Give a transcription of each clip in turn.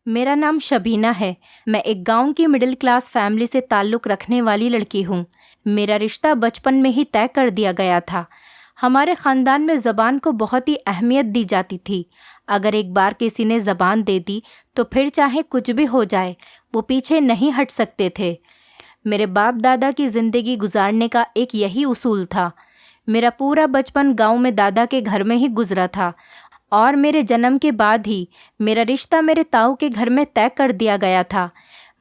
मेरा नाम शबीना है। मैं एक गांव की मिडिल क्लास फैमिली से ताल्लुक़ रखने वाली लड़की हूँ। मेरा रिश्ता बचपन में ही तय कर दिया गया था। हमारे ख़ानदान में ज़बान को बहुत ही अहमियत दी जाती थी। अगर एक बार किसी ने ज़बान दे दी तो फिर चाहे कुछ भी हो जाए वो पीछे नहीं हट सकते थे। मेरे बाप दादा की ज़िंदगी गुजारने का एक यही उसूल था। मेरा पूरा बचपन गांव में दादा के घर में ही गुजरा था और मेरे जन्म के बाद ही मेरा रिश्ता मेरे ताऊ के घर में तय कर दिया गया था।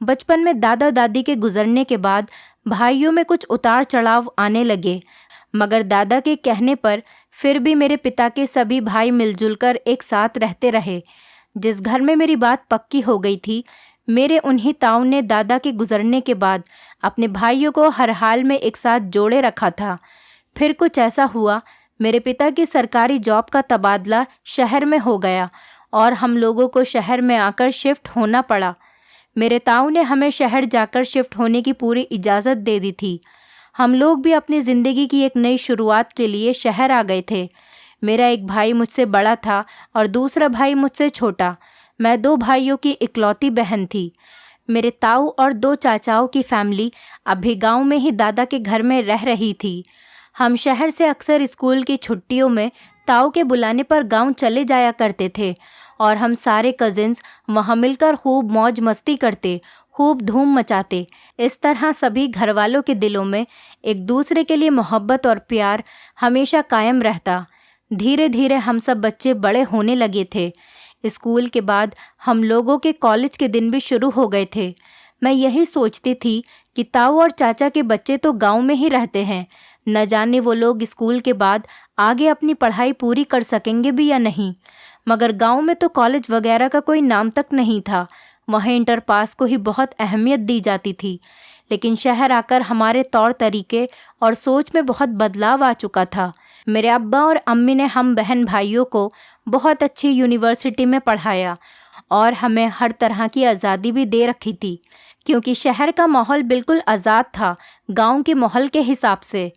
बचपन में दादा दादी के गुजरने के बाद भाइयों में कुछ उतार चढ़ाव आने लगे, मगर दादा के कहने पर फिर भी मेरे पिता के सभी भाई मिलजुल कर एक साथ रहते रहे। जिस घर में मेरी बात पक्की हो गई थी, मेरे उन्हीं ताऊ ने दादा के गुजरने के बाद अपने भाइयों को हर हाल में एक साथ जोड़े रखा था। फिर कुछ ऐसा हुआ, मेरे पिता की सरकारी जॉब का तबादला शहर में हो गया और हम लोगों को शहर में आकर शिफ्ट होना पड़ा। मेरे ताऊ ने हमें शहर जाकर शिफ्ट होने की पूरी इजाज़त दे दी थी। हम लोग भी अपनी ज़िंदगी की एक नई शुरुआत के लिए शहर आ गए थे। मेरा एक भाई मुझसे बड़ा था और दूसरा भाई मुझसे छोटा। मैं 2 भाइयों की इकलौती बहन थी। मेरे ताऊ और 2 चाचाओं की फैमिली अभी गांव में ही दादा के घर में रह रही थी। हम शहर से अक्सर स्कूल की छुट्टियों में ताऊ के बुलाने पर गांव चले जाया करते थे और हम सारे कजिन्स वहां मिलकर खूब मौज मस्ती करते, खूब धूम मचाते। इस तरह सभी घर वालों के दिलों में एक दूसरे के लिए मोहब्बत और प्यार हमेशा कायम रहता। धीरे धीरे हम सब बच्चे बड़े होने लगे थे। स्कूल के बाद हम लोगों के कॉलेज के दिन भी शुरू हो गए थे। मैं यही सोचती थी कि ताऊ और चाचा के बच्चे तो गांव में ही रहते हैं, न जाने वो लोग स्कूल के बाद आगे अपनी पढ़ाई पूरी कर सकेंगे भी या नहीं। मगर गांव में तो कॉलेज वगैरह का कोई नाम तक नहीं था। वहाँ इंटर पास को ही बहुत अहमियत दी जाती थी। लेकिन शहर आकर हमारे तौर तरीके और सोच में बहुत बदलाव आ चुका था। मेरे अब्बा और अम्मी ने हम बहन भाइयों को बहुत अच्छी यूनिवर्सिटी में पढ़ाया और हमें हर तरह की आज़ादी भी दे रखी थी, क्योंकि शहर का माहौल बिल्कुल आज़ाद था गांव के माहौल के हिसाब से।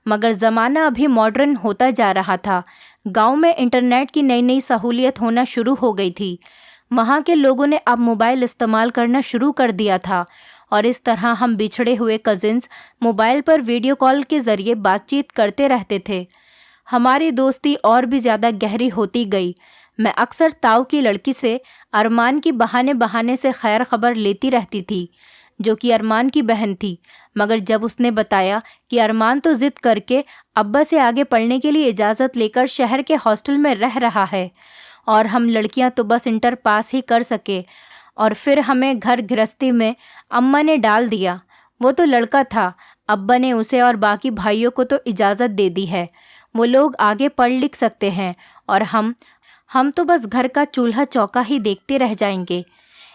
मगर ज़माना अभी मॉडर्न होता जा रहा था। गांव में इंटरनेट की नई नई सहूलियत होना शुरू हो गई थी। वहाँ के लोगों ने अब मोबाइल इस्तेमाल करना शुरू कर दिया था और इस तरह हम बिछड़े हुए कजिन्स मोबाइल पर वीडियो कॉल के ज़रिए बातचीत करते रहते थे। हमारी दोस्ती और भी ज़्यादा गहरी होती गई। मैं अक्सर ताऊ की लड़की से अरमान की बहाने बहाने से खैर खबर लेती रहती थी, जो कि अरमान की बहन थी। मगर जब उसने बताया कि अरमान तो ज़िद करके अब्बा से आगे पढ़ने के लिए इजाज़त लेकर शहर के हॉस्टल में रह रहा है और हम लड़कियां तो बस इंटर पास ही कर सके और फिर हमें घर गृहस्थी में अम्मा ने डाल दिया। वो तो लड़का था, अब्बा ने उसे और बाकी भाइयों को तो इजाज़त दे दी है, वो लोग आगे पढ़ लिख सकते हैं और हम तो बस घर का चूल्हा चौका ही देखते रह जाएंगे।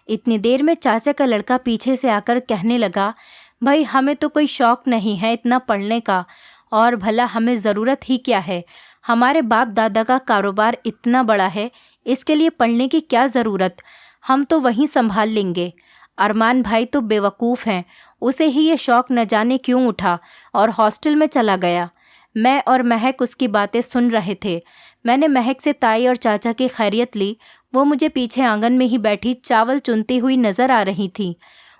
इतनी देर में चाचा का लड़का पीछे से आकर कहने लगा, भाई हमें तो कोई शौक़ नहीं है इतना पढ़ने का, और भला हमें ज़रूरत ही क्या है। हमारे बाप दादा का कारोबार इतना बड़ा है, इसके लिए पढ़ने की क्या ज़रूरत, हम तो वहीं संभाल लेंगे। अरमान भाई तो बेवकूफ़ हैं, उसे ही ये शौक़ न जाने क्यों उठा और हॉस्टल में चला गया। मैं और महक उसकी बातें सुन रहे थे। मैंने महक से ताई और चाचा की खैरियत ली। वो मुझे पीछे आंगन में ही बैठी चावल चुनती हुई नज़र आ रही थी।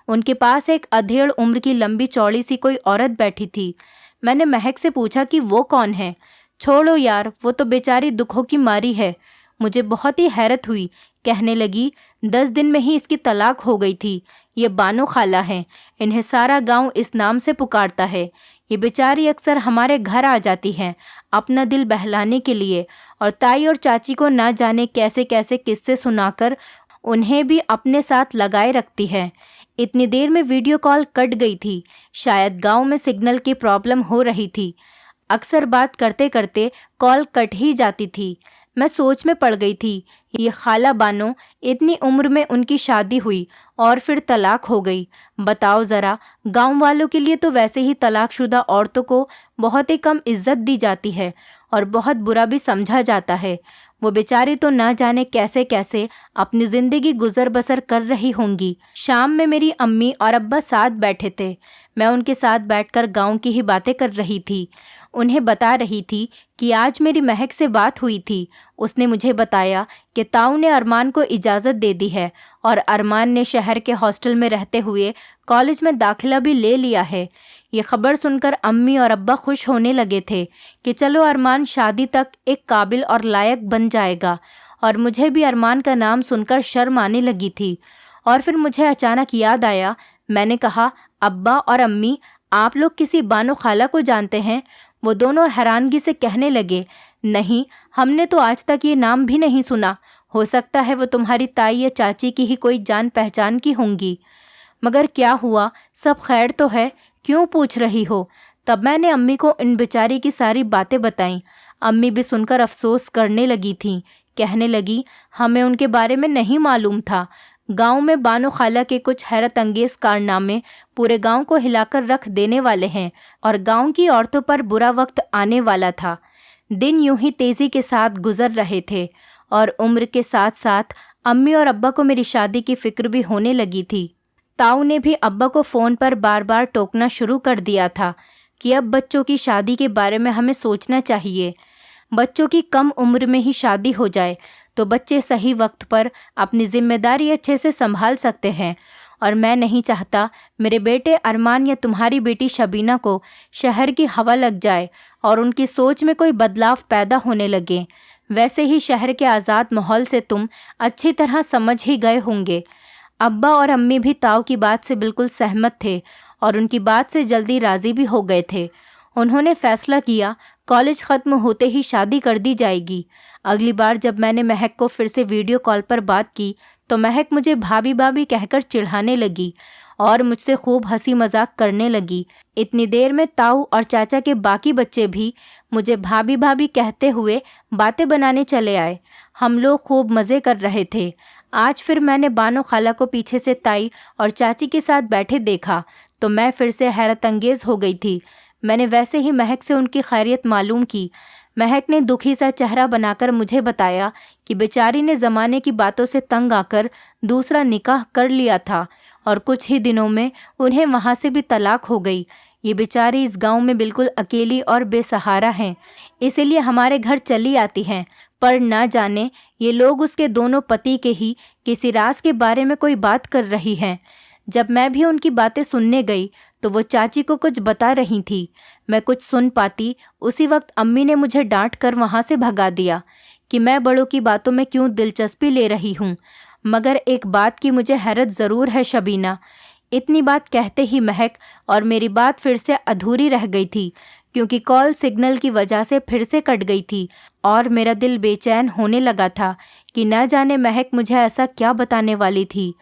उनके पास एक अधेड़ उम्र की लंबी चौड़ी सी कोई औरत बैठी थी। मैंने महक से पूछा कि वो कौन है। छोड़ो यार, वो तो बेचारी दुखों की मारी है। मुझे बहुत ही हैरत हुई। कहने लगी, 10 दिन में ही इसकी तलाक हो गई थी। ये बानो खाला हैं, इन्हें सारा गांव इस नाम से पुकारता है। ये बेचारी अक्सर हमारे घर आ जाती हैं अपना दिल बहलाने के लिए, और ताई और चाची को ना जाने कैसे कैसे किस्से सुनाकर उन्हें भी अपने साथ लगाए रखती है। इतनी देर में वीडियो कॉल कट गई थी। शायद गांव में सिग्नल की प्रॉब्लम हो रही थी। अक्सर बात करते करते कॉल कट ही जाती थी। मैं सोच में पड़ गई थी। ये खाला बानो, इतनी उम्र में उनकी शादी हुई और फिर तलाक हो गई। बताओ ज़रा, गांव वालों के लिए तो वैसे ही तलाकशुदा औरतों को बहुत ही कम इज्जत दी जाती है और बहुत बुरा भी समझा जाता है। वो बेचारी तो ना जाने कैसे कैसे अपनी ज़िंदगी गुजर बसर कर रही होंगी। शाम में मेरी अम्मी और अब्बा साथ बैठे थे। मैं उनके साथ बैठकर गांव की ही बातें कर रही थी। उन्हें बता रही थी कि आज मेरी महक से बात हुई थी। उसने मुझे बताया कि ताऊ ने अरमान को इजाज़त दे दी है और अरमान ने शहर के हॉस्टल में रहते हुए कॉलेज में दाखिला भी ले लिया है। ये खबर सुनकर अम्मी और अब्बा खुश होने लगे थे कि चलो अरमान शादी तक एक काबिल और लायक बन जाएगा, और मुझे भी अरमान का नाम सुनकर शर्म आने लगी थी। और फिर मुझे अचानक याद आया। मैंने कहा, अब्बा और अम्मी, आप लोग किसी बानो खाला को जानते हैं? वो दोनों हैरानगी से कहने लगे, नहीं, हमने तो आज तक ये नाम भी नहीं सुना। हो सकता है वो तुम्हारी ताई या चाची की ही कोई जान पहचान की होंगी। मगर क्या हुआ, सब खैर तो है, क्यों पूछ रही हो? तब मैंने अम्मी को इन बेचारी की सारी बातें बताईं। अम्मी भी सुनकर अफसोस करने लगी थीं। कहने लगी, हमें उनके बारे में नहीं मालूम था। गांव में बानो खाला के कुछ हैरत अंगेज कारनामे पूरे गांव को हिलाकर रख देने वाले हैं और गांव की औरतों पर बुरा वक्त आने वाला था। दिन यूं ही तेज़ी के साथ गुजर रहे थे और उम्र के साथ साथ अम्मी और अब्बा को मेरी शादी की फिक्र भी होने लगी थी। ताऊ ने भी अब्बा को फ़ोन पर बार बार टोकना शुरू कर दिया था कि अब बच्चों की शादी के बारे में हमें सोचना चाहिए। बच्चों की कम उम्र में ही शादी हो जाए तो बच्चे सही वक्त पर अपनी जिम्मेदारी अच्छे से संभाल सकते हैं, और मैं नहीं चाहता मेरे बेटे अरमान या तुम्हारी बेटी शबीना को शहर की हवा लग जाए और उनकी सोच में कोई बदलाव पैदा होने लगे। वैसे ही शहर के आज़ाद माहौल से तुम अच्छी तरह समझ ही गए होंगे। अब्बा और अम्मी भी ताऊ की बात से बिल्कुल सहमत थे और उनकी बात से जल्दी राज़ी भी हो गए थे। उन्होंने फैसला किया, कॉलेज ख़त्म होते ही शादी कर दी जाएगी। अगली बार जब मैंने महक को फिर से वीडियो कॉल पर बात की तो महक मुझे भाभी भाभी कहकर चिढ़ाने लगी और मुझसे खूब हंसी मजाक करने लगी। इतनी देर में ताऊ और चाचा के बाकी बच्चे भी मुझे भाभी भाभी कहते हुए बातें बनाने चले आए। हम लोग खूब मज़े कर रहे थे। आज फिर मैंने बानो खाला को पीछे से ताई और चाची के साथ बैठे देखा तो मैं फिर से हैरत अंगेज़ हो गई थी। मैंने वैसे ही महक से उनकी खैरियत मालूम की। महक ने दुखी सा चेहरा बनाकर मुझे बताया कि बेचारी ने ज़माने की बातों से तंग आकर दूसरा निकाह कर लिया था और कुछ ही दिनों में उन्हें वहाँ से भी तलाक हो गई। ये बेचारी इस गांव में बिल्कुल अकेली और बेसहारा हैं, इसीलिए हमारे घर चली आती हैं। पर ना जाने ये लोग उसके दोनों पति के ही किसी राज के बारे में कोई बात कर रही हैं। जब मैं भी उनकी बातें सुनने गई तो वो चाची को कुछ बता रही थी। मैं कुछ सुन पाती उसी वक्त अम्मी ने मुझे डांट कर वहाँ से भगा दिया कि मैं बड़ों की बातों में क्यों दिलचस्पी ले रही हूँ। मगर एक बात की मुझे हैरत ज़रूर है शबीना। इतनी बात कहते ही महक और मेरी बात फिर से अधूरी रह गई थी क्योंकि कॉल सिग्नल की वजह से फिर से कट गई थी और मेरा दिल बेचैन होने लगा था कि न जाने महक मुझे ऐसा क्या बताने वाली थी,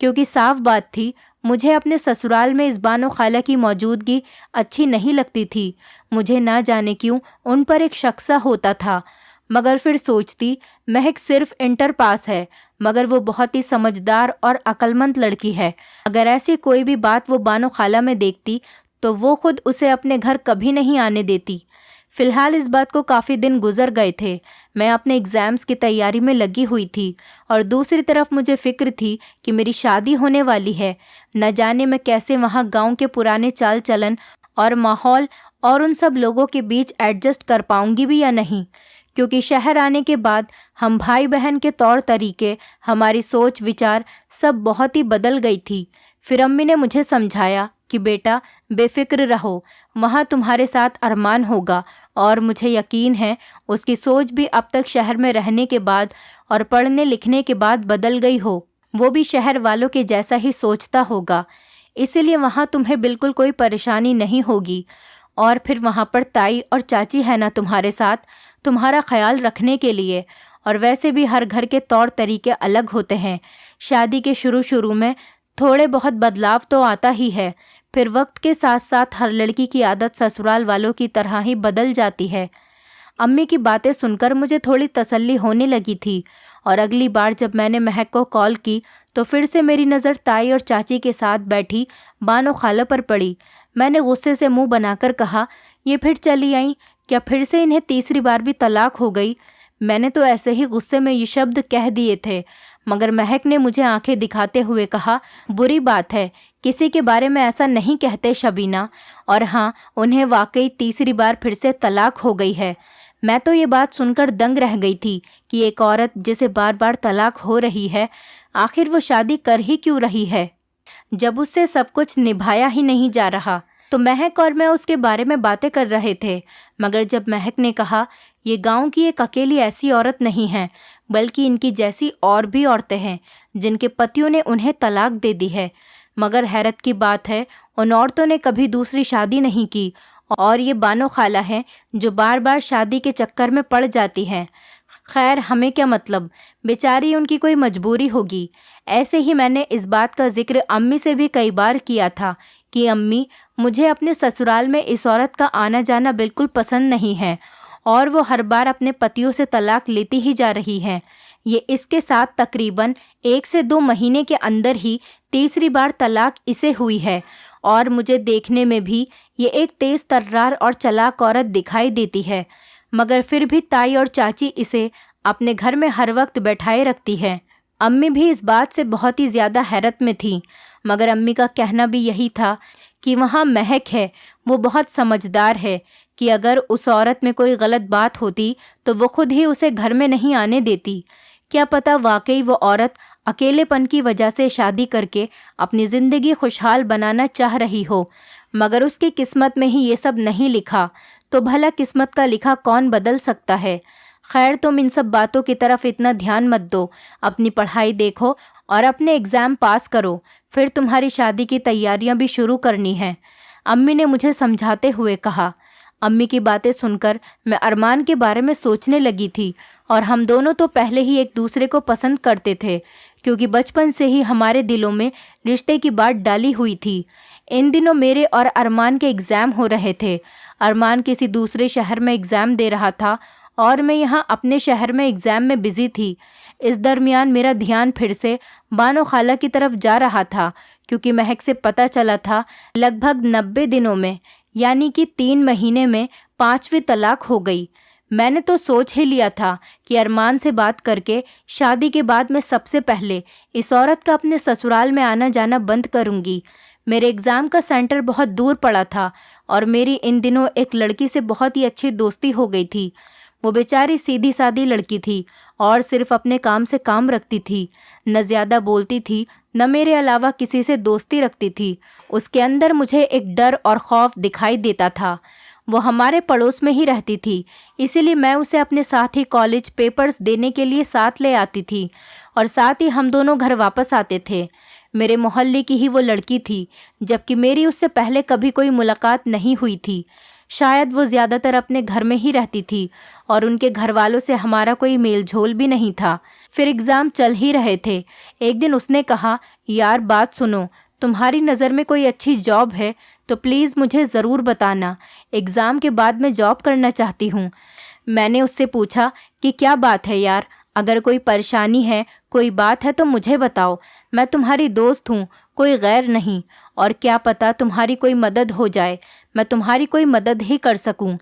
क्योंकि साफ बात थी मुझे अपने ससुराल में इस बानो खाला की मौजूदगी अच्छी नहीं लगती थी। मुझे ना जाने क्यों उन पर एक शक सा होता था। मगर फिर सोचती महक सिर्फ इंटर पास है, मगर वो बहुत ही समझदार और अक्लमंद लड़की है। अगर ऐसी कोई भी बात वो बानो खाला में देखती तो वो खुद उसे अपने घर कभी नहीं आने देती। फ़िलहाल इस बात को काफ़ी दिन गुजर गए थे। मैं अपने एग्ज़ाम्स की तैयारी में लगी हुई थी और दूसरी तरफ मुझे फ़िक्र थी कि मेरी शादी होने वाली है। न जाने मैं कैसे वहाँ गांव के पुराने चाल चलन और माहौल और उन सब लोगों के बीच एडजस्ट कर पाऊँगी भी या नहीं, क्योंकि शहर आने के बाद हम भाई बहन के तौर तरीके, हमारी सोच विचार सब बहुत ही बदल गई थी। फिर अम्मी ने मुझे समझाया कि बेटा बेफिक्र रहो, वहाँ तुम्हारे साथ अरमान होगा और मुझे यकीन है उसकी सोच भी अब तक शहर में रहने के बाद और पढ़ने लिखने के बाद बदल गई हो। वो भी शहर वालों के जैसा ही सोचता होगा, इसीलिए वहाँ तुम्हें बिल्कुल कोई परेशानी नहीं होगी। और फिर वहाँ पर ताई और चाची है ना तुम्हारे साथ, तुम्हारा ख्याल रखने के लिए। और वैसे भी हर घर के तौर तरीके अलग होते हैं। शादी के शुरू में थोड़े बहुत बदलाव तो आता ही है, फिर वक्त के साथ साथ हर लड़की की आदत ससुराल वालों की तरह ही बदल जाती है। अम्मी की बातें सुनकर मुझे थोड़ी तसल्ली होने लगी थी और अगली बार जब मैंने महक को कॉल की तो फिर से मेरी नज़र ताई और चाची के साथ बैठी बानो खाला पर पड़ी। मैंने गुस्से से मुंह बनाकर कहा, ये फिर चली आई क्या? फिर से इन्हें तीसरी बार भी तलाक हो गई? मैंने तो ऐसे ही गुस्से में ये शब्द कह दिए थे, मगर महक ने मुझे आंखें दिखाते हुए कहा, बुरी बात है, किसी के बारे में ऐसा नहीं कहते शबीना। और हाँ, उन्हें वाकई तीसरी बार फिर से तलाक हो गई है। मैं तो ये बात सुनकर दंग रह गई थी कि एक औरत जिसे बार बार तलाक हो रही है, आखिर वो शादी कर ही क्यों रही है जब उससे सब कुछ निभाया ही नहीं जा रहा। तो महक और मैं उसके बारे में बातें कर रहे थे, मगर जब महक ने कहा, ये गांव की एक अकेली ऐसी औरत नहीं है, बल्कि इनकी जैसी और भी औरतें हैं जिनके पतियों ने उन्हें तलाक दे दी है, मगर हैरत की बात है उन औरतों ने कभी दूसरी शादी नहीं की, और ये बानो खाला हैं जो बार बार शादी के चक्कर में पड़ जाती हैं। खैर, हमें क्या मतलब, बेचारी उनकी कोई मजबूरी होगी। ऐसे ही मैंने इस बात का जिक्र अम्मी से भी कई बार किया था कि अम्मी, मुझे अपने ससुराल में इस औरत का आना जाना बिल्कुल पसंद नहीं है, और वो हर बार अपने पतियों से तलाक लेती ही जा रही हैं। ये इसके साथ तकरीबन 1 से 2 महीने के अंदर ही तीसरी बार तलाक इसे हुई है, और मुझे देखने में भी ये एक तेज़ तर्रार और चालाक औरत दिखाई देती है, मगर फिर भी ताई और चाची इसे अपने घर में हर वक्त बैठाए रखती है। अम्मी भी इस बात से बहुत ही ज़्यादा हैरत में थी, मगर अम्मी का कहना भी यही था कि वहाँ महक है, वो बहुत समझदार है कि अगर उस औरत में कोई गलत बात होती तो वो खुद ही उसे घर में नहीं आने देती। क्या पता वाकई वो औरत अकेलेपन की वजह से शादी करके अपनी ज़िंदगी खुशहाल बनाना चाह रही हो, मगर उसकी किस्मत में ही ये सब नहीं लिखा, तो भला किस्मत का लिखा कौन बदल सकता है। खैर, तुम इन सब बातों की तरफ इतना ध्यान मत दो, अपनी पढ़ाई देखो और अपने एग्ज़ाम पास करो, फिर तुम्हारी शादी की तैयारियां भी शुरू करनी हैं, अम्मी ने मुझे समझाते हुए कहा। अम्मी की बातें सुनकर मैं अरमान के बारे में सोचने लगी थी, और हम दोनों तो पहले ही एक दूसरे को पसंद करते थे, क्योंकि बचपन से ही हमारे दिलों में रिश्ते की बात डाली हुई थी। इन दिनों मेरे और अरमान के एग्ज़ाम हो रहे थे। अरमान किसी दूसरे शहर में एग्ज़ाम दे रहा था और मैं यहाँ अपने शहर में एग्ज़ाम में बिज़ी थी। इस दरमियान मेरा ध्यान फिर से बानो खाला की तरफ जा रहा था, क्योंकि महक से पता चला था लगभग 90 दिनों में, यानी कि 3 महीने में 5वीं तलाक हो गई। मैंने तो सोच ही लिया था कि अरमान से बात करके शादी के बाद मैं सबसे पहले इस औरत का अपने ससुराल में आना जाना बंद करूँगी। मेरे एग्ज़ाम का सेंटर बहुत दूर पड़ा था, और मेरी इन दिनों एक लड़की से बहुत ही अच्छी दोस्ती हो गई थी। वो बेचारी सीधी सादी लड़की थी और सिर्फ अपने काम से काम रखती थी, न ज़्यादा बोलती थी, न मेरे अलावा किसी से दोस्ती रखती थी। उसके अंदर मुझे एक डर और खौफ दिखाई देता था। वो हमारे पड़ोस में ही रहती थी, इसीलिए मैं उसे अपने साथ ही कॉलेज पेपर्स देने के लिए साथ ले आती थी, और साथ ही हम दोनों घर वापस आते थे। मेरे मोहल्ले की ही वो लड़की थी, जबकि मेरी उससे पहले कभी कोई मुलाकात नहीं हुई थी। शायद वो ज़्यादातर अपने घर में ही रहती थी, और उनके घर वालों से हमारा कोई मेल झोल भी नहीं था। फिर एग्ज़ाम चल ही रहे थे। एक दिन उसने कहा, यार बात सुनो, तुम्हारी नज़र में कोई अच्छी जॉब है तो प्लीज़ मुझे ज़रूर बताना, एग्ज़ाम के बाद मैं जॉब करना चाहती हूँ। मैंने उससे पूछा कि क्या बात है यार, अगर कोई परेशानी है, कोई बात है तो मुझे बताओ, मैं तुम्हारी दोस्त हूँ, कोई गैर नहीं, और क्या पता तुम्हारी कोई मदद हो जाए, मैं तुम्हारी कोई मदद ही कर सकूँ।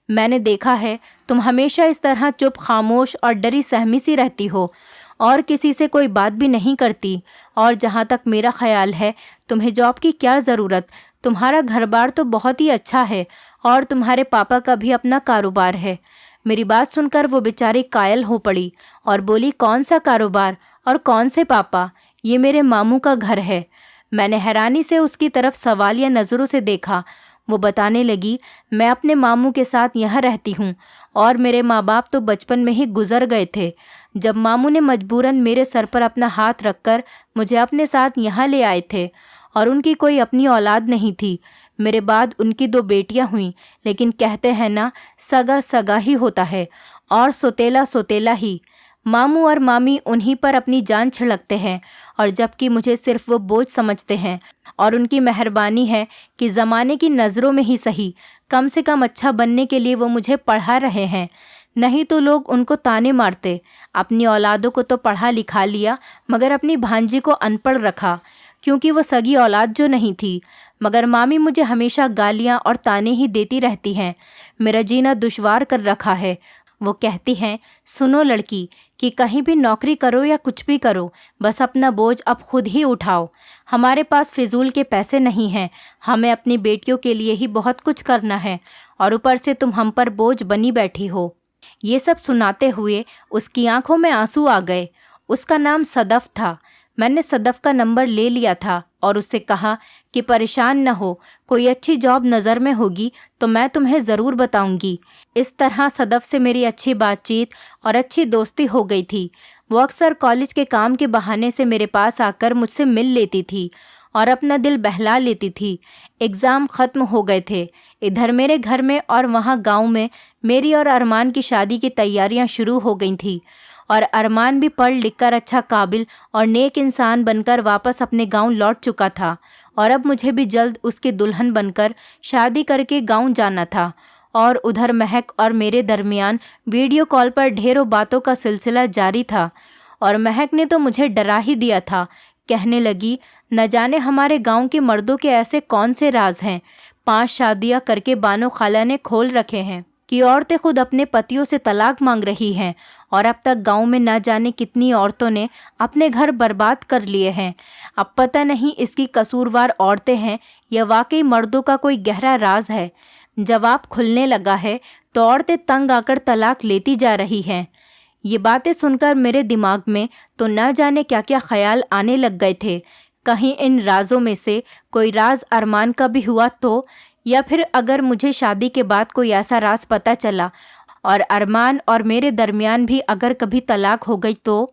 मैंने देखा है तुम हमेशा इस तरह चुप, खामोश और डरी सहमी सी रहती हो, और किसी से कोई बात भी नहीं करती, और जहाँ तक मेरा ख्याल है तुम्हें जॉब की क्या ज़रूरत, तुम्हारा घर बार तो बहुत ही अच्छा है, और तुम्हारे पापा का भी अपना कारोबार है। मेरी बात सुनकर वो बेचारी कायल हो पड़ी और बोली, कौन सा कारोबार और कौन से पापा, ये मेरे मामू का घर है। मैंने हैरानी से उसकी तरफ सवालिया नज़रों से देखा। वो बताने लगी, मैं अपने मामू के साथ यहाँ रहती हूँ, और मेरे माँ बाप तो बचपन में ही गुजर गए थे, जब मामू ने मजबूरन मेरे सर पर अपना हाथ रखकर मुझे अपने साथ यहाँ ले आए थे, और उनकी कोई अपनी औलाद नहीं थी। मेरे बाद उनकी 2 बेटियां हुईं, लेकिन कहते हैं ना, सगा सगा ही होता है और सोतेला सोतेला ही। मामू और मामी उन्हीं पर अपनी जान छिड़कते हैं, और जबकि मुझे सिर्फ वो बोझ समझते हैं, और उनकी मेहरबानी है कि ज़माने की नज़रों में ही सही, कम से कम अच्छा बनने के लिए वो मुझे पढ़ा रहे हैं, नहीं तो लोग उनको ताने मारते। अपनी औलादों को तो पढ़ा लिखा लिया, मगर अपनी भांजी को अनपढ़ रखा, क्योंकि वो सगी औलाद जो नहीं थी। मगर मामी मुझे हमेशा गालियाँ और ताने ही देती रहती हैं, मेरा जीना दुश्वार कर रखा है, वो कहती हैं, सुनो लड़की, कि कहीं भी नौकरी करो या कुछ भी करो, बस अपना बोझ अब खुद ही उठाओ। हमारे पास फिजूल के पैसे नहीं हैं, हमें अपनी बेटियों के लिए ही बहुत कुछ करना है, और ऊपर से तुम हम पर बोझ बनी बैठी हो। ये सब सुनाते हुए उसकी आंखों में आंसू आ गए। उसका नाम सदफ था। मैंने सदफ का नंबर ले लिया था और उससे कहा कि परेशान न हो, कोई अच्छी जॉब नज़र में होगी तो मैं तुम्हें ज़रूर बताऊंगी। इस तरह सदफ से मेरी अच्छी बातचीत और अच्छी दोस्ती हो गई थी। वो अक्सर कॉलेज के काम के बहाने से मेरे पास आकर मुझसे मिल लेती थी और अपना दिल बहला लेती थी। एग्ज़ाम ख़त्म हो गए थे। इधर मेरे घर में और वहाँ गांव में मेरी और अरमान की शादी की तैयारियां शुरू हो गई थी, और अरमान भी पढ़ लिख कर अच्छा काबिल और नेक इंसान बनकर वापस अपने गांव लौट चुका था, और अब मुझे भी जल्द उसकी दुल्हन बनकर शादी करके गांव जाना था। और उधर महक और मेरे दरमियान वीडियो कॉल पर ढेरों बातों का सिलसिला जारी था, और महक ने तो मुझे डरा ही दिया था। कहने लगी, न जाने हमारे गांव के मर्दों के ऐसे कौन से राज हैं, 5 शादियां करके बानो खाला ने खोल रखे हैं कि औरतें खुद अपने पतियों से तलाक मांग रही हैं, और अब तक गांव में न जाने कितनी औरतों ने अपने घर बर्बाद कर लिए हैं। अब पता नहीं इसकी कसूरवार औरतें हैं या वाकई मर्दों का कोई गहरा राज है। जवाब खुलने लगा है तो औरतें तंग आकर तलाक लेती जा रही हैं। ये बातें सुनकर मेरे दिमाग में तो न जाने क्या क्या ख्याल आने लग गए थे। कहीं इन राजों में से कोई राज अरमान का भी हुआ तो, या फिर अगर मुझे शादी के बाद कोई ऐसा राज पता चला और अरमान और मेरे दरमियान भी अगर कभी तलाक हो गई तो।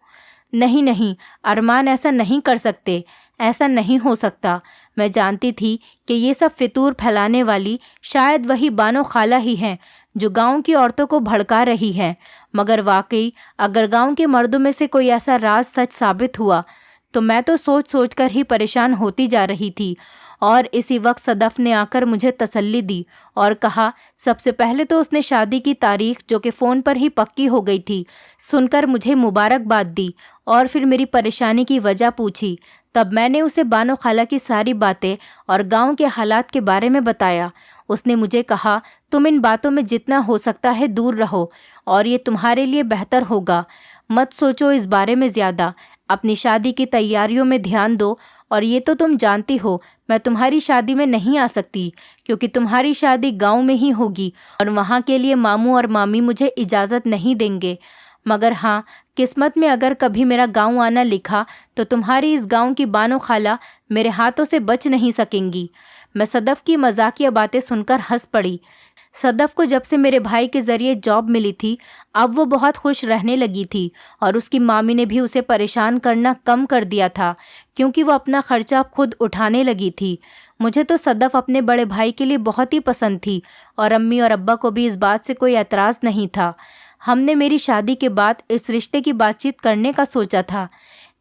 नहीं नहीं, अरमान ऐसा नहीं कर सकते, ऐसा नहीं हो सकता। मैं जानती थी कि ये सब फितूर फैलाने वाली शायद वही बानो खाला ही हैं जो गांव की औरतों को भड़का रही हैं। मगर वाकई अगर गांव के मर्दों में से कोई ऐसा राज सच साबित हुआ तो मैं तो सोच सोच कर ही परेशान होती जा रही थी। और इसी वक्त सदफ ने आकर मुझे तसल्ली दी और कहा, सबसे पहले तो उसने शादी की तारीख, जो कि फ़ोन पर ही पक्की हो गई थी, सुनकर मुझे मुबारकबाद दी और फिर मेरी परेशानी की वजह पूछी। तब मैंने उसे बानो खाला की सारी बातें और गांव के हालात के बारे में बताया। उसने मुझे कहा, तुम इन बातों में जितना हो सकता है दूर रहो और ये तुम्हारे लिए बेहतर होगा। मत सोचो इस बारे में ज़्यादा, अपनी शादी की तैयारियों में ध्यान दो। और ये तो तुम जानती हो, मैं तुम्हारी शादी में नहीं आ सकती क्योंकि तुम्हारी शादी गांव में ही होगी और वहाँ के लिए मामू और मामी मुझे इजाज़त नहीं देंगे। मगर हाँ, किस्मत में अगर कभी मेरा गांव आना लिखा तो तुम्हारी इस गांव की बानो खाला मेरे हाथों से बच नहीं सकेंगी। मैं सदफ की मजाकिया बातें सुनकर हंस पड़ी। सदफ को जब से मेरे भाई के ज़रिए जॉब मिली थी, अब वो बहुत खुश रहने लगी थी, और उसकी मामी ने भी उसे परेशान करना कम कर दिया था क्योंकि वो अपना खर्चा खुद उठाने लगी थी। मुझे तो सदफ अपने बड़े भाई के लिए बहुत ही पसंद थी और अम्मी और अब्बा को भी इस बात से कोई एतराज़ नहीं था। हमने मेरी शादी के बाद इस रिश्ते की बातचीत करने का सोचा था।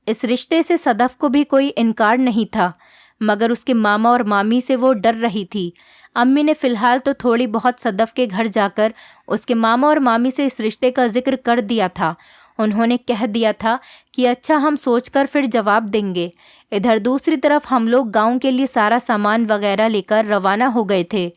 इस रिश्ते से सदफ को भी कोई इनकार नहीं था, मगर उसके मामा और मामी से वो डर रही थी। अम्मी ने फ़िलहाल तो थोड़ी बहुत सदफ के घर जाकर उसके मामा और मामी से इस रिश्ते का जिक्र कर दिया था। उन्होंने कह दिया था कि अच्छा, हम सोचकर फिर जवाब देंगे। इधर दूसरी तरफ हम लोग गांव के लिए सारा सामान वगैरह लेकर रवाना हो गए थे।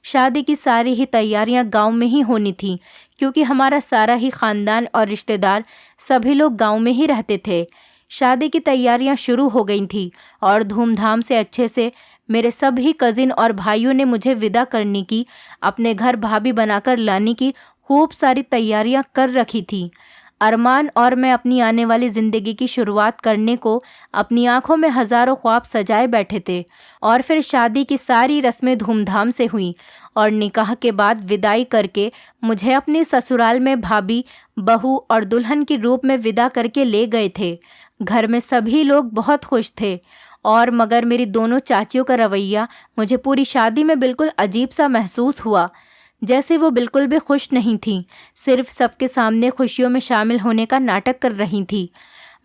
शादी की सारी ही तैयारियां गांव में ही होनी थी क्योंकि हमारा सारा ही ख़ानदान और रिश्तेदार सभी लोग गांव में ही रहते थे। शादी की तैयारियां शुरू हो गई थी और धूमधाम से अच्छे से मेरे सभी कज़िन और भाइयों ने मुझे विदा करने की, अपने घर भाभी बनाकर लाने की खूब सारी तैयारियां कर रखी थी। अरमान और मैं अपनी आने वाली ज़िंदगी की शुरुआत करने को अपनी आंखों में हज़ारों ख्वाब सजाए बैठे थे। और फिर शादी की सारी रस्में धूमधाम से हुईं और निकाह के बाद विदाई करके मुझे अपने ससुराल में भाभी, बहू और दुल्हन के रूप में विदा करके ले गए थे। घर में सभी लोग बहुत खुश थे, और मगर मेरी दोनों चाचियों का रवैया मुझे पूरी शादी में बिल्कुल अजीब सा महसूस हुआ, जैसे वो बिल्कुल भी खुश नहीं थीं, सिर्फ सबके सामने खुशियों में शामिल होने का नाटक कर रही थीं।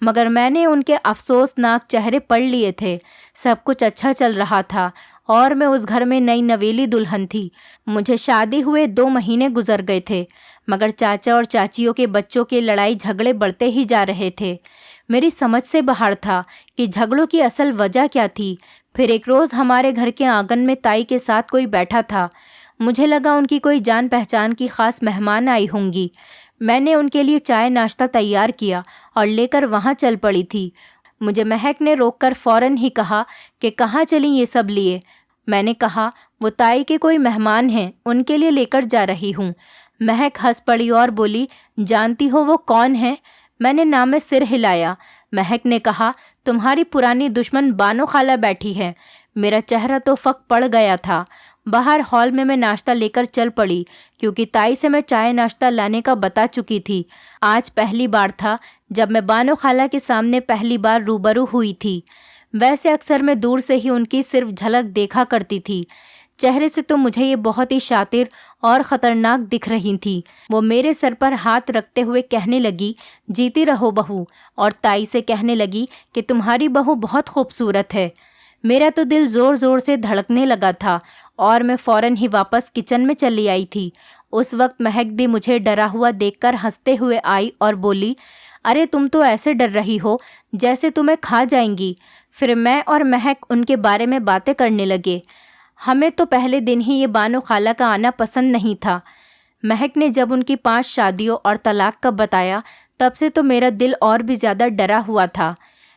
मगर मैंने उनके अफसोसनाक चेहरे पढ़ लिए थे। सब कुछ अच्छा चल रहा था और मैं उस घर में नई नवेली दुल्हन थी। मुझे शादी हुए 2 महीने गुजर गए थे, मगर चाचा और चाचियों के बच्चों के लड़ाई झगड़े बढ़ते ही जा रहे थे। मेरी समझ से बाहर था कि झगड़ों की असल वजह क्या थी। फिर एक रोज़ हमारे घर के आंगन में ताई के साथ कोई बैठा था। मुझे लगा उनकी कोई जान पहचान की ख़ास मेहमान आई होंगी। मैंने उनके लिए चाय नाश्ता तैयार किया और लेकर वहाँ चल पड़ी थी। मुझे महक ने रोककर फ़ौरन ही कहा कि कहाँ चली ये सब लिए। मैंने कहा, वो ताई के कोई मेहमान हैं, उनके लिए लेकर जा रही हूँ। महक हंस पड़ी और बोली, जानती हो वो कौन है? मैंने नाम में सिर हिलाया। महक ने कहा, तुम्हारी पुरानी दुश्मन बानो खाला बैठी है। मेरा चेहरा तो फक पड़ गया था। बाहर हॉल में मैं नाश्ता लेकर चल पड़ी, क्योंकि ताई से मैं चाय नाश्ता लाने का बता चुकी थी। आज पहली बार था जब मैं बानो खाला के सामने पहली बार रूबरू हुई थी। वैसे अक्सर मैं दूर से ही उनकी सिर्फ झलक देखा करती थी। चेहरे से तो मुझे ये बहुत ही शातिर और ख़तरनाक दिख रही थी। वो मेरे सर पर हाथ रखते हुए कहने लगी, जीती रहो बहू, और ताई से कहने लगी कि तुम्हारी बहू बहुत खूबसूरत है। मेरा तो दिल ज़ोर ज़ोर से धड़कने लगा था और मैं फ़ौरन ही वापस किचन में चली आई थी। उस वक्त महक भी मुझे डरा हुआ देखकर हंसते हुए आई और बोली, अरे तुम तो ऐसे डर रही हो जैसे तुम्हें खा जाएंगी। फिर मैं और महक उनके बारे में बातें करने लगे। हमें तो पहले दिन ही ये बानो खाला का आना पसंद नहीं था। महक ने जब उनकी 5 शादियों और तलाक का बताया, तब से तो मेरा दिल और भी ज़्यादा डरा हुआ था।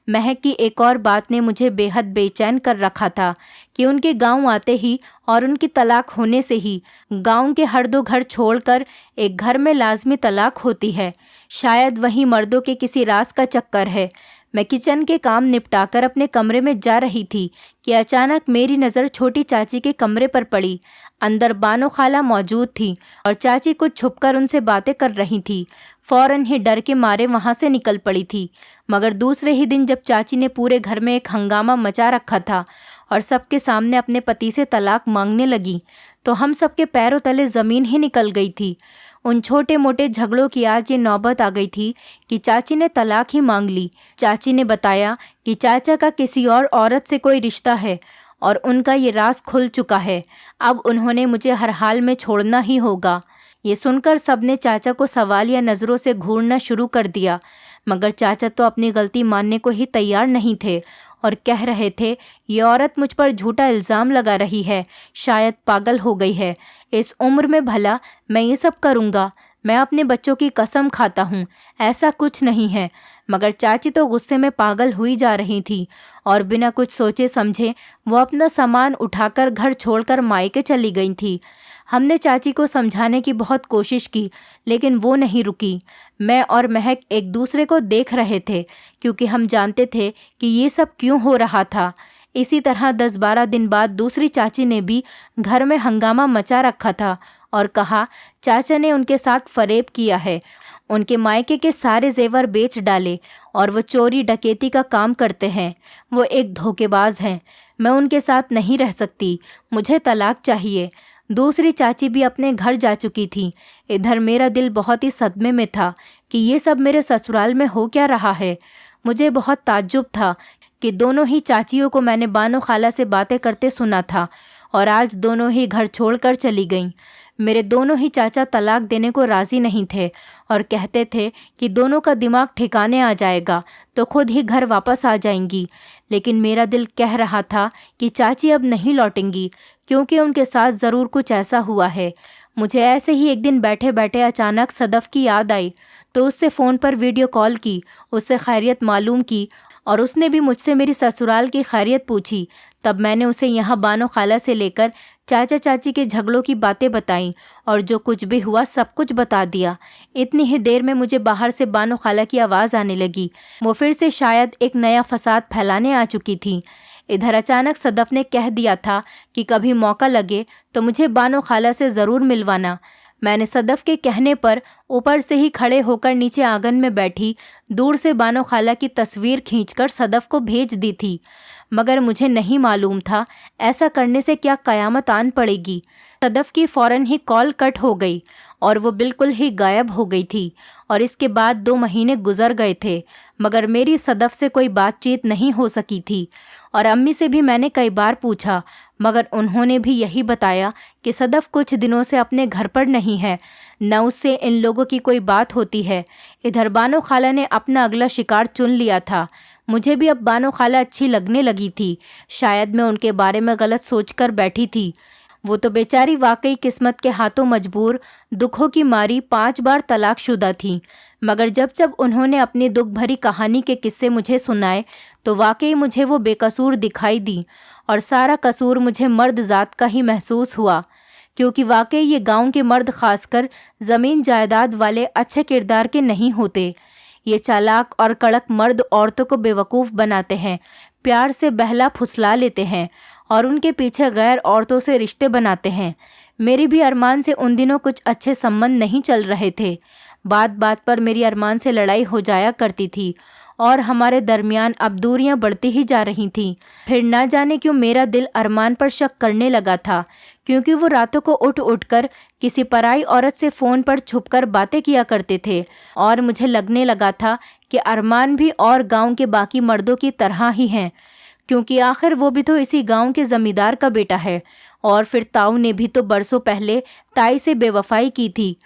महक की एक और बात ने मुझे बेहद बेचैन कर रखा था कि उनके गांव आते ही और उनकी तलाक होने से ही गांव के हर 2 घर छोड़कर एक घर में लाजमी तलाक होती है। शायद वही मर्दों के किसी राज का चक्कर है। मैं किचन के काम निपटाकर अपने कमरे में जा रही थी कि अचानक मेरी नज़र छोटी चाची के कमरे पर पड़ी। अंदर बानो खाला मौजूद थी और चाची कुछ छुपकर उनसे बातें कर रही थी। फ़ौरन ही डर के मारे वहाँ से निकल पड़ी थी। मगर दूसरे ही दिन जब चाची ने पूरे घर में एक हंगामा मचा रखा था और सबके सामने अपने पति से तलाक मांगने लगी, तो हम सबके पैरों तले ज़मीन ही निकल गई थी। उन छोटे मोटे झगड़ों की आज ये नौबत आ गई थी कि चाची ने तलाक ही मांग ली। चाची ने बताया कि चाचा का किसी और औरत से कोई रिश्ता है और उनका ये राज खुल चुका है। अब उन्होंने मुझे हर हाल में छोड़ना ही होगा। ये सुनकर सबने चाचा को सवालिया नज़रों से घूरना शुरू कर दिया, मगर चाचा तो अपनी गलती मानने को ही तैयार नहीं थे और कह रहे थे, ये औरत मुझ पर झूठा इल्ज़ाम लगा रही है, शायद पागल हो गई है। इस उम्र में भला मैं ये सब करूँगा? मैं अपने बच्चों की कसम खाता हूँ, ऐसा कुछ नहीं है। मगर चाची तो गुस्से में पागल हुई जा रही थी और बिना कुछ सोचे समझे वो अपना सामान उठाकर घर छोड़कर मायके चली गई थी। हमने चाची को समझाने की बहुत कोशिश की, लेकिन वो नहीं रुकी। मैं और महक एक दूसरे को देख रहे थे, क्योंकि हम जानते थे कि ये सब क्यों हो रहा था। इसी तरह 10-12 दिन बाद दूसरी चाची ने भी घर में हंगामा मचा रखा था और कहा, चाचा ने उनके साथ फरेब किया है, उनके मायके के सारे जेवर बेच डाले और वो चोरी डकैती का काम करते हैं। वो एक धोखेबाज हैं। मैं उनके साथ नहीं रह सकती, मुझे तलाक चाहिए। दूसरी चाची भी अपने घर जा चुकी थी। इधर मेरा दिल बहुत ही सदमे में था कि ये सब मेरे ससुराल में हो क्या रहा है। मुझे बहुत ताज्जुब था कि दोनों ही चाचियों को मैंने बानो खाला से बातें करते सुना था और आज दोनों ही घर छोड़कर चली गईं। मेरे दोनों ही चाचा तलाक देने को राज़ी नहीं थे और कहते थे कि दोनों का दिमाग ठिकाने आ जाएगा तो खुद ही घर वापस आ जाएंगी। लेकिन मेरा दिल कह रहा था कि चाची अब नहीं लौटेंगी, क्योंकि उनके साथ ज़रूर कुछ ऐसा हुआ है। मुझे ऐसे ही एक दिन बैठे बैठे अचानक सदफ़ की याद आई, तो उससे फ़ोन पर वीडियो कॉल की, उससे खैरियत मालूम की और उसने भी मुझसे मेरी ससुराल की खैरियत पूछी। तब मैंने उसे यहाँ बानो खाला से लेकर चाचा चाची के झगड़ों की बातें बताईं और जो कुछ भी हुआ सब कुछ बता दिया। इतनी ही देर में मुझे बाहर से बानो खाला की आवाज़ आने लगी। वो फिर से शायद एक नया फसाद फैलाने आ चुकी थी। इधर अचानक सदफ़ ने कह दिया था कि कभी मौका लगे तो मुझे बानो खाला से ज़रूर मिलवाना। मैंने सदफ़ के कहने पर ऊपर से ही खड़े होकर नीचे आंगन में बैठी दूर से बानो खाला की तस्वीर खींचकर सदफ़ को भेज दी थी। मगर मुझे नहीं मालूम था ऐसा करने से क्या क़यामत आन पड़ेगी। सदफ़ की फ़ौरन ही कॉल कट हो गई और वो बिल्कुल ही गायब हो गई थी और इसके बाद 2 महीने गुजर गए थे, मगर मेरी सदफ़ से कोई बातचीत नहीं हो सकी थी। और अम्मी से भी मैंने कई बार पूछा, मगर उन्होंने भी यही बताया कि सदफ़ कुछ दिनों से अपने घर पर नहीं है, न उससे इन लोगों की कोई बात होती है। इधर बानो खाला ने अपना अगला शिकार चुन लिया था। मुझे भी अब बानो खाला अच्छी लगने लगी थी। शायद मैं उनके बारे में गलत सोचकर बैठी थी। वो तो बेचारी वाकई किस्मत के हाथों मजबूर, दुखों की मारी 5 बार तलाकशुदा थी। मगर जब जब उन्होंने अपनी दुख भरी कहानी के किस्से मुझे सुनाए तो वाकई मुझे वो बेकसूर दिखाई दी और सारा कसूर मुझे मर्द ज़ात का ही महसूस हुआ, क्योंकि वाकई ये गांव के मर्द खासकर ज़मीन जायदाद वाले अच्छे किरदार के नहीं होते। ये चालाक और कड़क मर्द औरतों को बेवकूफ़ बनाते हैं, प्यार से बहला फुसला लेते हैं और उनके पीछे गैर औरतों से रिश्ते बनाते हैं। मेरी भी अरमान से उन दिनों कुछ अच्छे संबंध नहीं चल रहे थे। बात बात पर मेरी अरमान से लड़ाई हो जाया करती थी और हमारे दरमियान अब दूरियां बढ़ती ही जा रही थीं। फिर ना जाने क्यों मेरा दिल अरमान पर शक करने लगा था, क्योंकि वो रातों को उठ उठकर किसी पराई औरत से फ़ोन पर छुपकर बातें किया करते थे और मुझे लगने लगा था कि अरमान भी और गांव के बाकी मर्दों की तरह ही हैं, क्योंकि आखिर वो भी तो इसी गांव के ज़मींदार का बेटा है। और फिर ताऊ ने भी तो बरसों पहले ताई से बेवफाई की थी।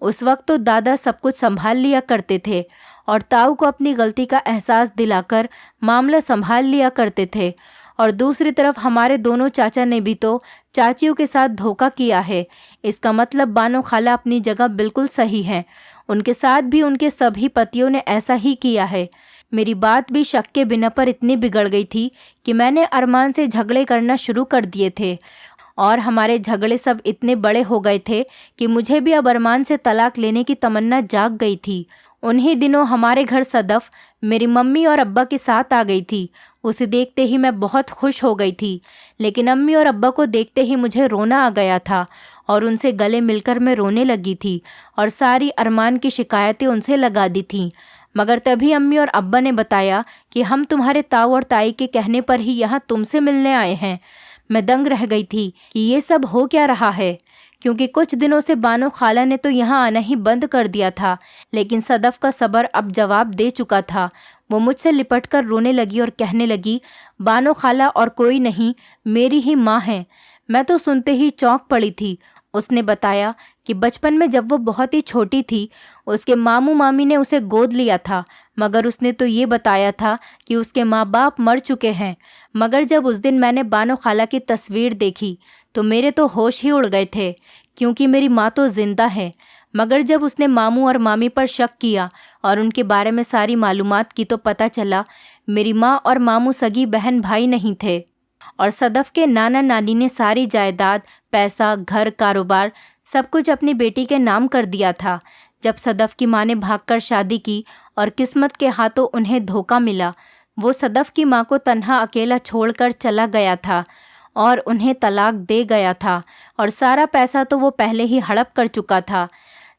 उस वक्त तो दादा सब कुछ संभाल लिया करते थे और ताऊ को अपनी गलती का एहसास दिलाकर मामला संभाल लिया करते थे। और दूसरी तरफ हमारे दोनों चाचा ने भी तो चाचियों के साथ धोखा किया है। इसका मतलब बानो खाला अपनी जगह बिल्कुल सही है, उनके साथ भी उनके सभी पतियों ने ऐसा ही किया है। मेरी बात भी शक के बिना पर इतनी बिगड़ गई थी कि मैंने अरमान से झगड़े करना शुरू कर दिए थे और हमारे झगड़े सब इतने बड़े हो गए थे कि मुझे भी अब अरमान से तलाक लेने की तमन्ना जाग गई थी। उन्हीं दिनों हमारे घर सदफ मेरी मम्मी और अब्बा के साथ आ गई थी। उसे देखते ही मैं बहुत खुश हो गई थी, लेकिन अम्मी और अब्बा को देखते ही मुझे रोना आ गया था और उनसे गले मिलकर मैं रोने लगी थी और सारी अरमान की शिकायतें उनसे लगा दी थीं। मगर तभी अम्मी और अब्बा ने बताया कि हम तुम्हारे ताऊ और ताई के कहने पर ही यहाँ तुमसे मिलने आए हैं। मैं दंग रह गई थी कि ये सब हो क्या रहा है, क्योंकि कुछ दिनों से बानो खाला ने तो यहाँ आना ही बंद कर दिया था, लेकिन सदफ का सब्र अब जवाब दे चुका था। वो मुझसे लिपटकर रोने लगी और कहने लगी, बानो खाला और कोई नहीं, मेरी ही माँ है। मैं तो सुनते ही चौंक पड़ी थी। उसने बताया कि बचपन में जब वो बहुत ही छोटी थी उसके मामू मामी ने उसे गोद लिया था, मगर उसने तो ये बताया था कि उसके माँ बाप मर चुके हैं। मगर जब उस दिन मैंने बानो खाला की तस्वीर देखी तो मेरे तो होश ही उड़ गए थे, क्योंकि मेरी माँ तो जिंदा है। मगर जब उसने मामू और मामी पर शक किया और उनके बारे में सारी मालूमात की तो पता चला मेरी माँ और मामू सगी बहन भाई नहीं थे और सदफ के नाना नानी ने सारी जायदाद, पैसा, घर, कारोबार सब कुछ अपनी बेटी के नाम कर दिया था। जब सदफ की माँ ने भागकर शादी की और किस्मत के हाथों उन्हें धोखा मिला, वो सदफ की माँ को तन्हा अकेला छोड़कर चला गया था और उन्हें तलाक दे गया था और सारा पैसा तो वो पहले ही हड़प कर चुका था।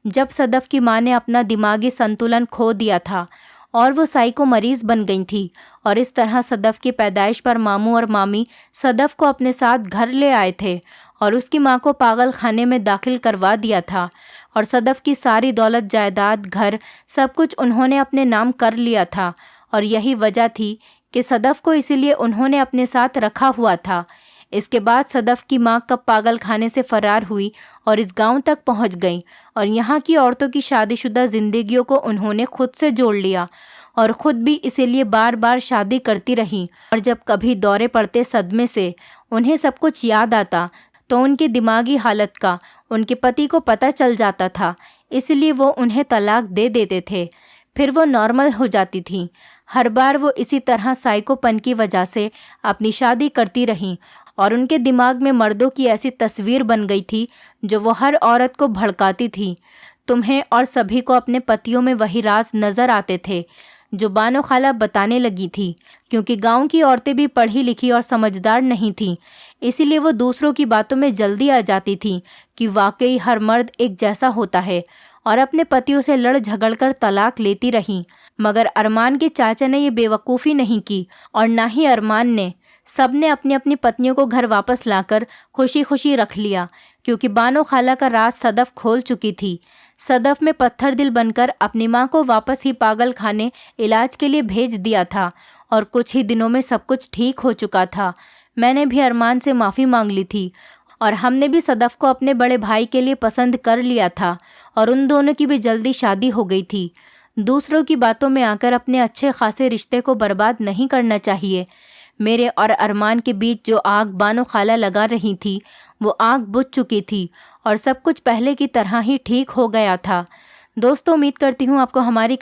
जब सदफ की माँ ने अपना दिमागी संतुलन खो दिया था और वो साइको मरीज बन गई थी और इस तरह सदफ की पैदाइश पर मामू और मामी सदफ को अपने साथ घर ले आए थे और उसकी माँ को पागल खाने में दाखिल करवा दिया था और सदफ की सारी दौलत, जायदाद, घर सब कुछ उन्होंने अपने नाम कर लिया था और यही वजह थी कि सदफ को इसीलिए उन्होंने अपने साथ रखा हुआ था। इसके बाद सदफ की माँ कब पागल खाने से फरार हुई और इस गांव तक पहुंच गई और यहाँ की औरतों की शादीशुदा जिंदगियों को उन्होंने खुद से जोड़ लिया और खुद भी इसीलिए बार बार शादी करती रहीं। और जब कभी दौरे पड़ते सदमे से उन्हें सब कुछ याद आता तो उनकी दिमागी हालत का उनके पति को पता चल जाता था, इसलिए वो उन्हें तलाक दे देते थे। फिर वो नॉर्मल हो जाती थीं। हर बार वो इसी तरह साइकोपन की वजह से अपनी शादी करती रहीं और उनके दिमाग में मर्दों की ऐसी तस्वीर बन गई थी जो वो हर औरत को भड़काती थी। तुम्हें और सभी को अपने पतियों में वही राज नज़र आते थे जो बानो खाला बताने लगी थी, क्योंकि गांव की औरतें भी पढ़ी लिखी और समझदार नहीं थीं, इसीलिए वो दूसरों की बातों में जल्दी आ जाती थीं कि वाकई हर मर्द एक जैसा होता है और अपने पतियों से लड़ झगड़कर तलाक लेती रहीं। मगर अरमान के चाचा ने ये बेवकूफ़ी नहीं की और ना ही अरमान ने। सब ने अपनी अपनी पत्नियों को घर वापस लाकर खुशी खुशी रख लिया, क्योंकि बानो खाला का राज सदफ खोल चुकी थी। सदफ में पत्थर दिल बनकर अपनी माँ को वापस ही पागल खाने इलाज के लिए भेज दिया था और कुछ ही दिनों में सब कुछ ठीक हो चुका था। मैंने भी अरमान से माफ़ी मांग ली थी और हमने भी सदफ को अपने बड़े भाई के लिए पसंद कर लिया था और उन दोनों की भी जल्दी शादी हो गई थी। दूसरों की बातों में आकर अपने अच्छे खासे रिश्ते को बर्बाद नहीं करना चाहिए। मेरे और अरमान के बीच जो आग बानो खाला लगा रही थी वो आग बुझ चुकी थी और सब कुछ पहले की तरह ही ठीक हो गया था। दोस्तों, उम्मीद करती हूँ आपको हमारी